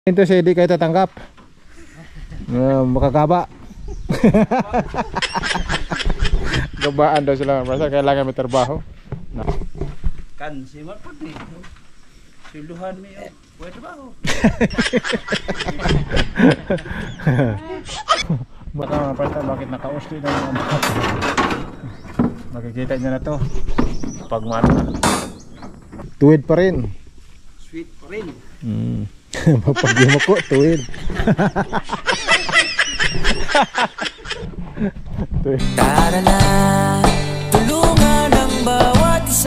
Ito siya hindi kayo tatanggap. Makagaba. Gabaan daw sila mga kailangan may trabaho. Kan si Marpati. Siluhan mi pwede ba ho? Baka mga presta bakit naka-usli na mga makikita niya na to pag mana tuwid pa rin. Sweet pa rin. Pag di mo ko tuwid. Tara na, tulungan ang bawat isa.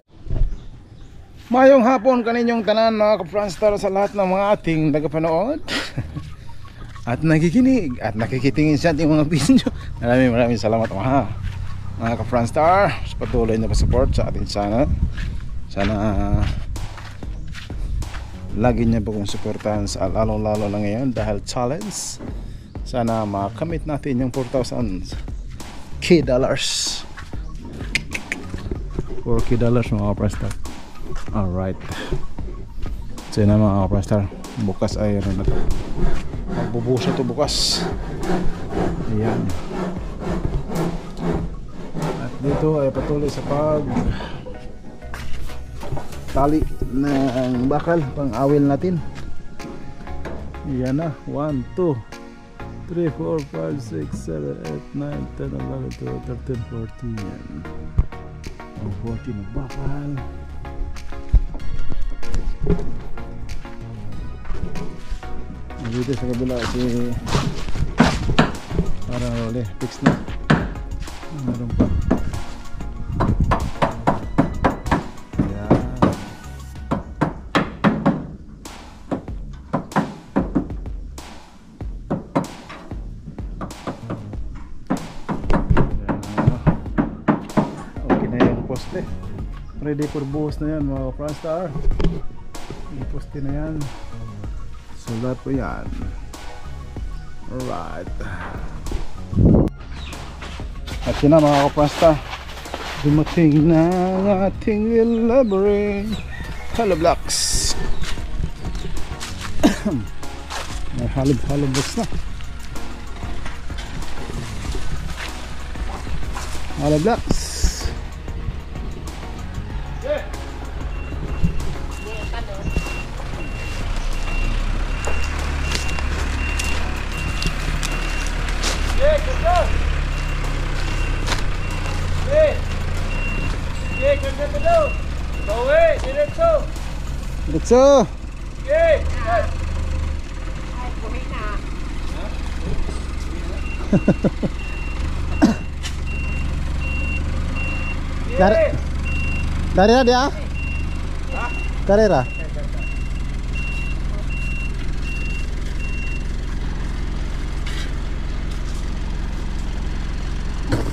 Mayong hapon kaninyong tanan mga ka-Franstar sa lahat ng mga ating nagapanood at nakikinig at nakikitingin sa ating mga video. Maraming salamat mga ka-Franstar sa patuloy na pag-support sa ating channel. Sana lagi niyo po kong supportahan sa lalo na ngayon dahil challenge. Sana makamit natin yung 4,000 dollars. 4K dollars mga ka-Franstar. Alright. So yun na mga ka-Franstar, bukas ay ano na to, magbubuso to bukas. Ayan. At dito ay patuloy sa pag tali ng bakal pang awil natin. Ayan na, 1, 2 3, 4, 5, 6, 7, 8, 9, 10, 11, 12, 13, 14. Yan. Ang 14 ng bakal. Dito sa kabila si para ulit fix na. Meron pa. Ayan. Okay na yung poste. Ready for buhos na yan mga Franstar. Yung poste na yan. Sulat po yan. Alright. At yun na mga ka-Franstar, dumating na ang ating elaborate hollow blocks. May hollow blocks na. Hollow blocks. Diretso. Dari dia? Karera.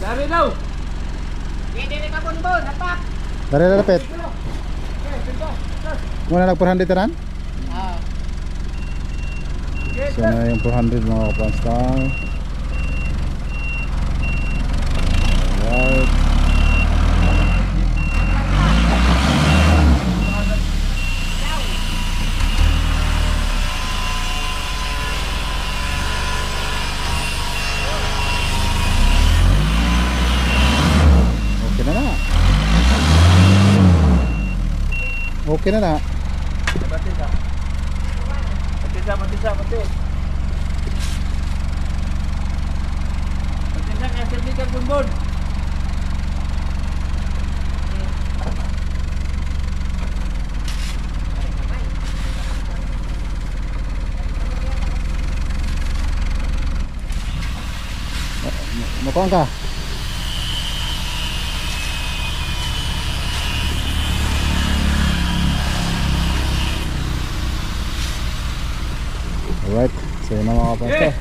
Dari daw. Hindi ka bonbon, hapak. Dari dapat. Muna nag 400 tanan? So na yung 400 mga ka-Franstar. Alright. Okay na na. Okay na na. Matisa. Matisa kaya sirli ka bonbon. Mukhang ka. Alright, so yun na mga ka-Franstar.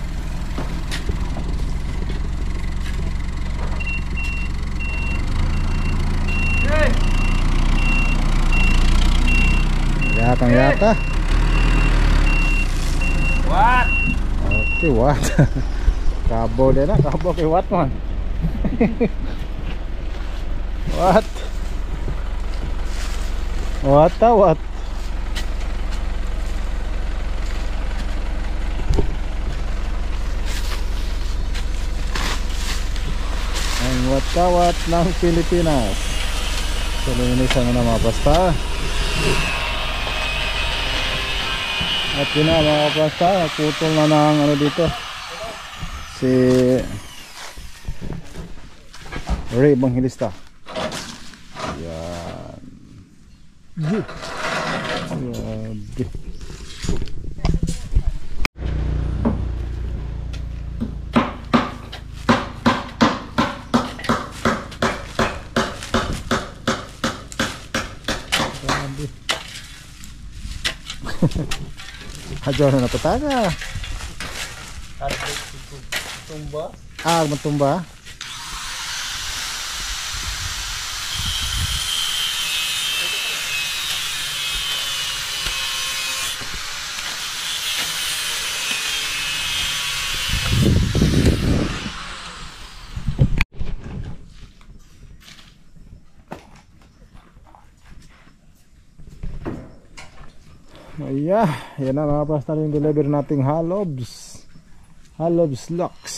Yata. What? Okay, what? Kabo din na, kabo kay what man. What? What? kawat ng Pilipinas. So linisan mo na mga pasta. At yun na mga pasta, putol na ng ano dito si Ray Evangelista. Yan. Grabe. Hadyo na napataga. Tumba. Matumba. Yan na mga pasta yung deliver nating halobs locks.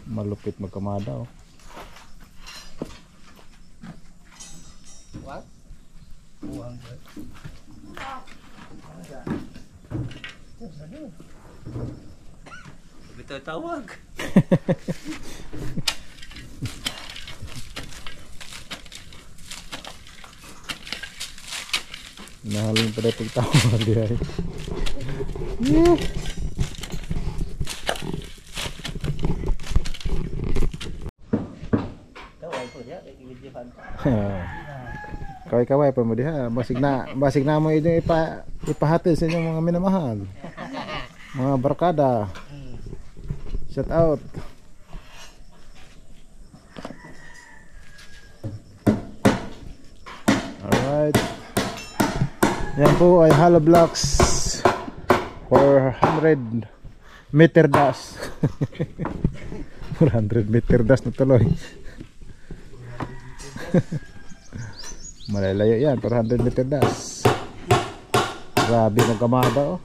Malupit magkamada oh. What? Buang ba? Ito tawag. Nahalin pa rin tawag dihay. Yeah. Tawag po diya, i-videohan ka. Kaway-kaway pa mo diha. Basig na mo ito ipahatid sa inyong mga minamahal. Mga barkada. Shout out. Alright. Yan po ay hollow blocks 400 meter dash. 400 meter dash na tuloy. Malalayo yan, 400 meter dash. Grabe magkamada oh.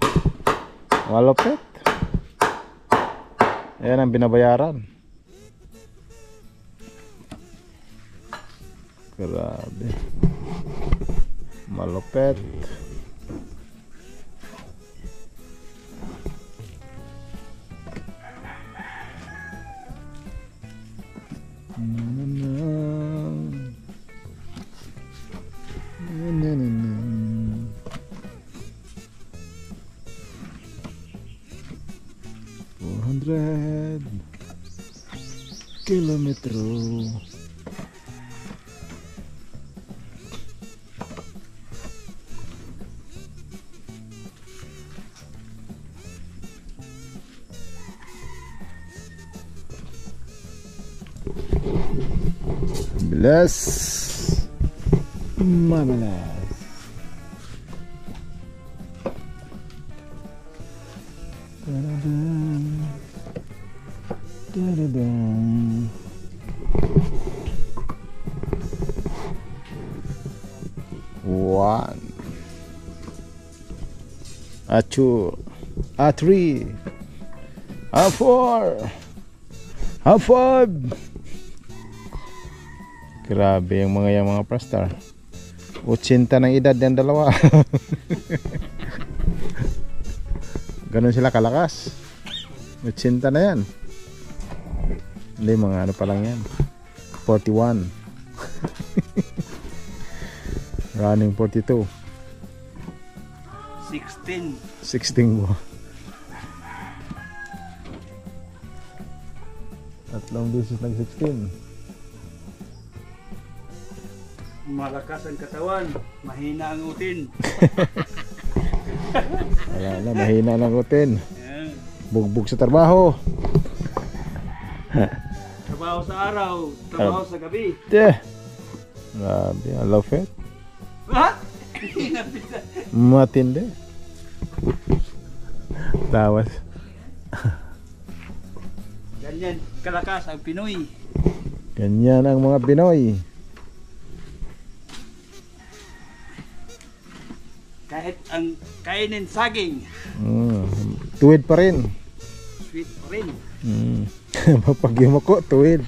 Malupit. Ayan ang binabayaran. Grabe. Malupit. Kilometro. Bless Mamalas. One, a two, a three, a four, a five. Grabe yung mga prastar. 80 ng edad ng dalawa. Ganun sila kalakas. 80 na yan. Hindi, mga ano pa lang yan. 41. Running 42. 16 mo. Tatlong beses nag 16. Malakas ang katawan, mahina ang utin. Wala na, mahina ang utin. Yan. Bugbog sa trabaho. Trabaho sa araw, trabaho sa gabi. Grabe, I love it. What? Matindi. Tawas. Ganyan kalakas ang Pinoy. Ganyan ang mga Pinoy. Kahit ang kainin saging. Tuwid pa rin. sweet rin. Pag yumuko, tuwid.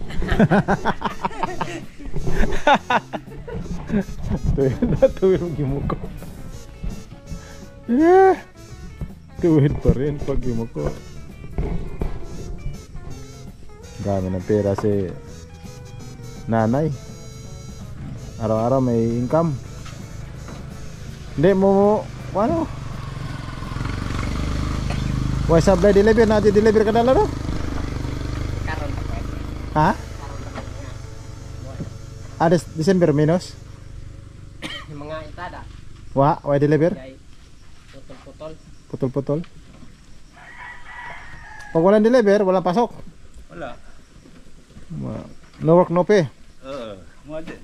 Tuwid pag yumuko. Tuwid pa rin pag yumuko. Dami ng pera si nanay. Araw-araw may income. Hindi mo ano? Why sablay deliver na deliver ka na laro? Karon pa pwede. Ha? December minus? Yung mga itada. Why deliver? Kay putol-putol. Putol-putol. Pag walang deliver, walang pasok. Wala. No work no pay. Mo din.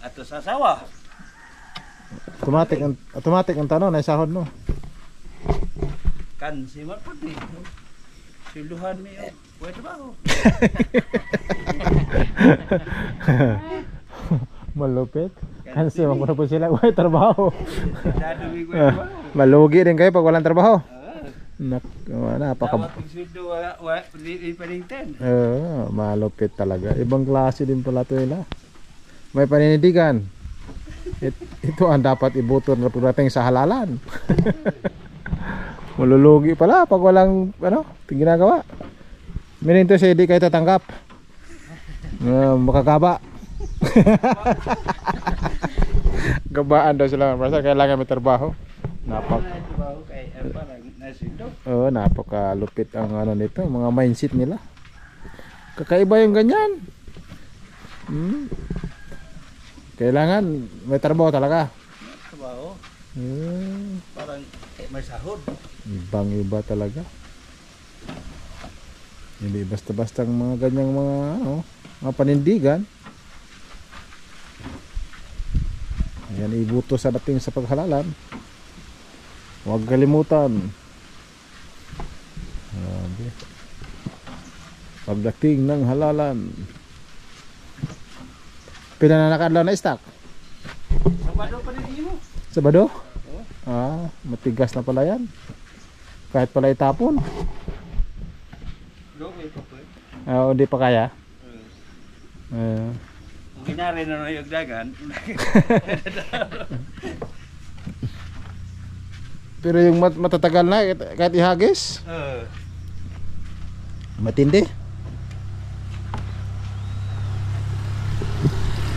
Ato sa sawa. Automatic ang tanong na sahod mo. Kan si Mar pati. Siluhan mi pwede ba ho? Malupit. Kasi magpunta po sila, wala trabaho. Dado mi pwede ba ho? Malugi din kayo pag walang trabaho. Tawag Napaka ng sweldo wala di paninten. malupit talaga. Ibang klase din pala to nila. May paninindigan. Ito ang dapat ibuto na pagdating sa halalan. Malulugi pala pag walang ginagawa. Mininto siya hindi kayo tatanggap. Makagaba. Gabaan daw sila. Basta kailangan may trabaho. Napakalupit ang nito, mga mindset nila. Kakaiba yung ganyan. Kailangan may trabaho talaga. Trabaho. Parang may sahod. Ibang iba talaga. Hindi basta-basta mga ganyang mga panindigan. Ayan, ibuto sa dating sa paghalalan. Huwag kalimutan. Pagdating ng halalan. Pila na nakadlaw na stock? Sabado pa rin mo. Sabado? Matigas na pala yan. Kahit pala itapon. Hindi pa kaya. Ginari na yung dagan. Pero yung matatagal na kahit ihagis, matindi.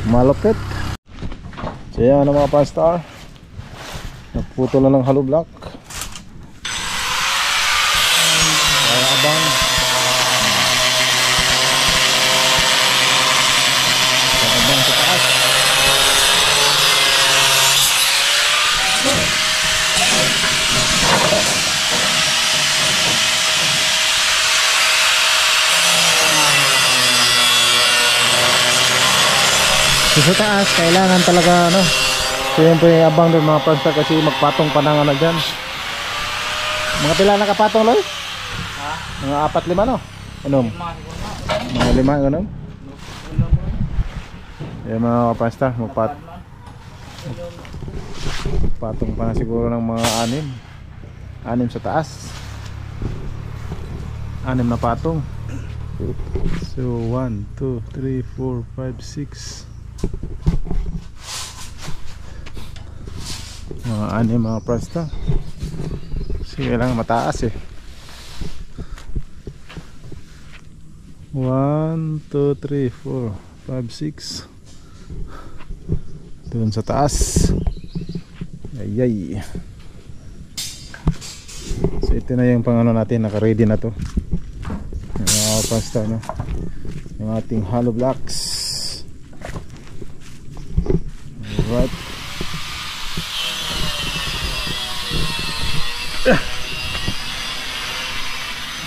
Malupit. So yan mga pastor, naputol na ng hollow block. Abang sa taas. Sa taas kailangan talaga siyempre abang doon mga pastor kasi magpatong pa ng dyan. Mga pila nakapatong Loy? Mga 4-5 Anom? Mga 5 ganun? Yan mga pastor, magpatong pa na siguro ng mga 6 sa taas. 6 na patong. So 1, 2, 3, 4, 5, 6 mga prasta. Sige lang mataas 1, 2, 3, 4, 5, 6 doon sa taas. Ayay. So ito na yung pang natin, naka-ready na to. Mga prasta yung ating hollow blocks. Alright.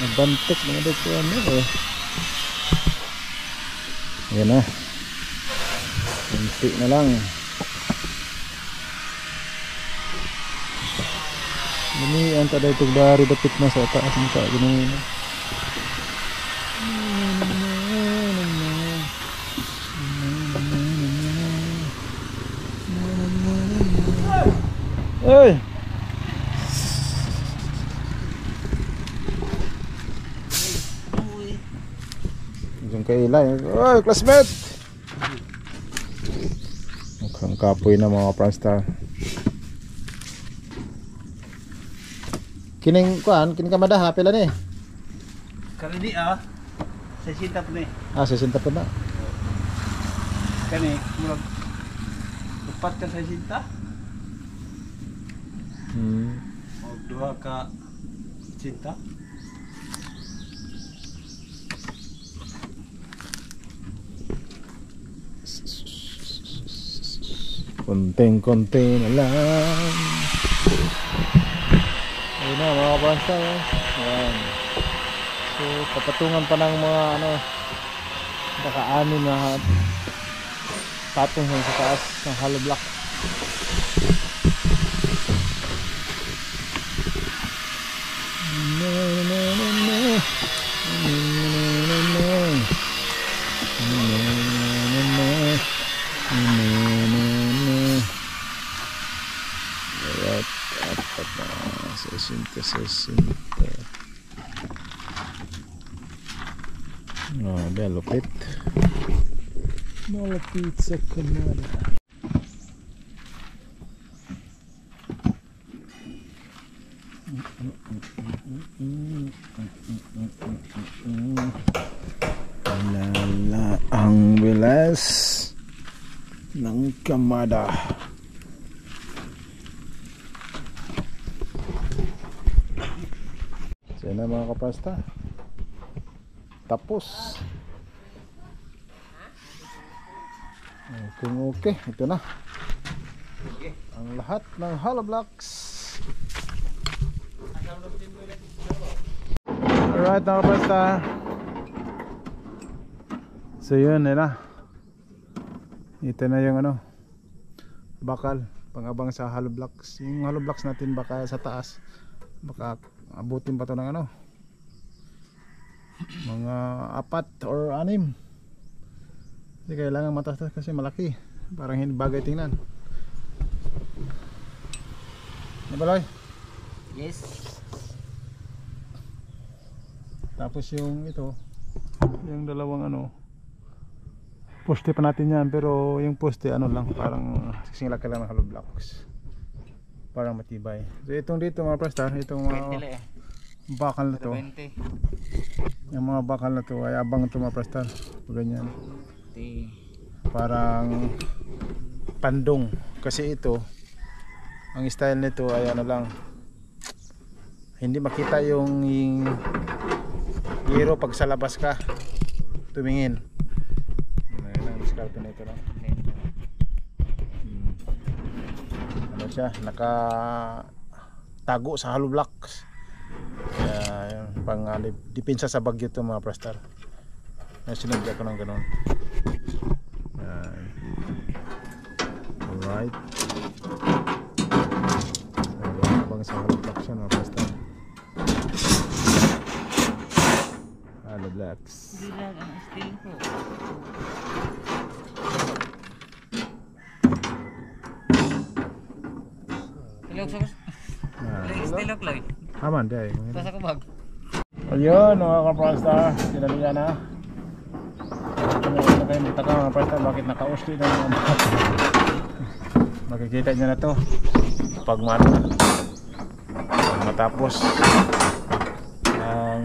Nabantik mga dito Ayan na. Kunti na lang. Ini ang taday itong dari dapit na sa taas ng sa ganun. kailay. Oy, classmate! Mukhang kapoy na mga pranstar. Kining kuan, kining kamada pila ni? Karena di saya cinta po ni. Ah, 60 pa na. Kani, murag tepat ka saya cinta. O duha ka cinta. Konting-konting na lang. Ayun na mga pranstar. Ayan. So, papatungan pa ng mga naka-anim na patong sa taas ng hollow block. Sesinta. Oh, lupit. Malapit sa kamada. Lala ang bilas ng kamada. Yan na mga kapasta. Tapos. Okay. Ito na. Ang lahat ng hollow blocks. Alright mga kapasta. So yun na. Ito na yung bakal. Pangabang sa hollow blocks. Yung hollow blocks natin baka sa taas. Baka abutin pa to ng mga 4 or 6. Hindi kailangan mataas kasi malaki. Parang hindi bagay tingnan. Nabaloy? Yes. Tapos yung ito, yung dalawang poste pa natin yan. Pero yung poste lang, parang sising laki lang ng hollow blocks. Parang matibay. So itong dito mga prastar, itong bakal na to. Yung mga bakal na to ay abang ito mga prastar. Ganyan. Parang pandong. Kasi ito, ang style nito ay lang. Hindi makita yung giro pag sa labas ka tumingin. Ayan ang discard nito lang. Siya nakatago sa hollow blocks. Kaya pang depensa sa bagyo to mga prastar. Kaya sinadya ko ng ganun. Alright. Bang sa hollow blocks yan mga prastar. Hollow blocks. Bilang ang steel ko. Tilok lang. Aman day. Basta ko bag. Ayun mga kaprasta, sinalihan na. Ano kayo magtaka mga kaprasta, bakit naka-usli na mga makikita nyo na to pag matapos ang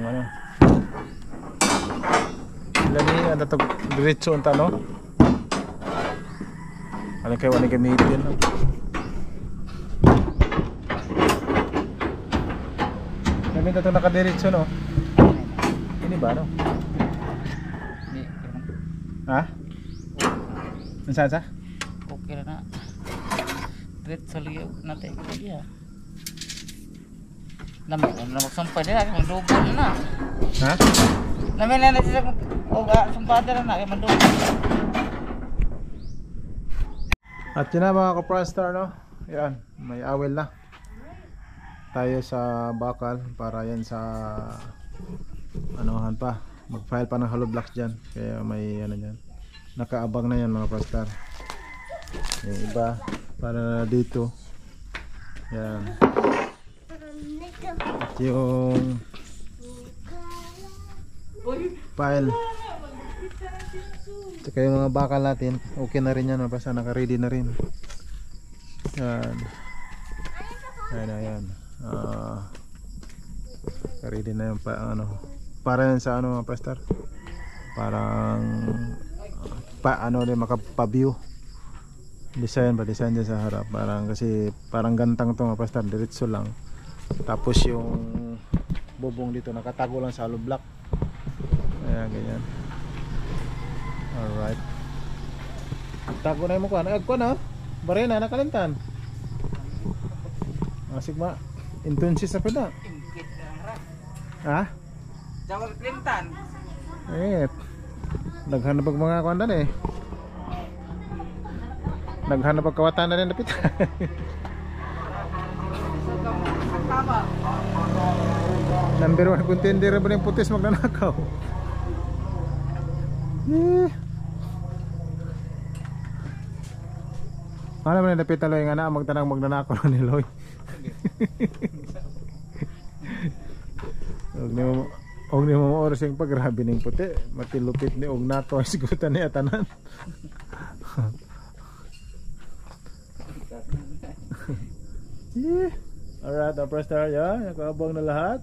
ilan niya na ito diretso ang tanong. Alam kayo wala gamitin namin ito nakadiretso ini ba Hindi. ha? Saan sa? Okay na. Treat sa liyaw natin. Iya. Namagsampay din ako. Mandugan na. Ha? Namin na natin sa sumpata na na. Mandugan. At yun na mga kaprastar yan, may awel na tayo sa bakal para yan sa anuhan pa, mag-file pa ng hollow blocks dyan. Kaya may yan, nakaabang na yan mga prastar. Yung iba para dito yan. At yung file Tsaka yung mga bakal natin, okay na rin yan, basta naka-ready na rin. Yan. Ayan. Naka-ready na yung para yan sa mga pastor. Parang din makapa-view. Design dyan sa harap. Parang gantang to mga pastor, diretso lang. Tapos yung bubong dito nakatago lang sa hollow block. Ayan, ganyan. Alright. Tago na mo ko. Na barena nakalintan. Sigma. Intunsis na pala. Ha? Jawal Clinton. Naghanap pag mga kuandan eh. Naghanap pag kawatan na rin napit. Number 1 contender ba yung putis magnanakaw? Ano ba na napit na Loy nga na magtanang magnanakaw ni Loy? Og ni mo oras yung pagrabi ning puti, matilupit ni og nato ang sigutan ni atanan. Alright, press start ya, nakaabang na lahat.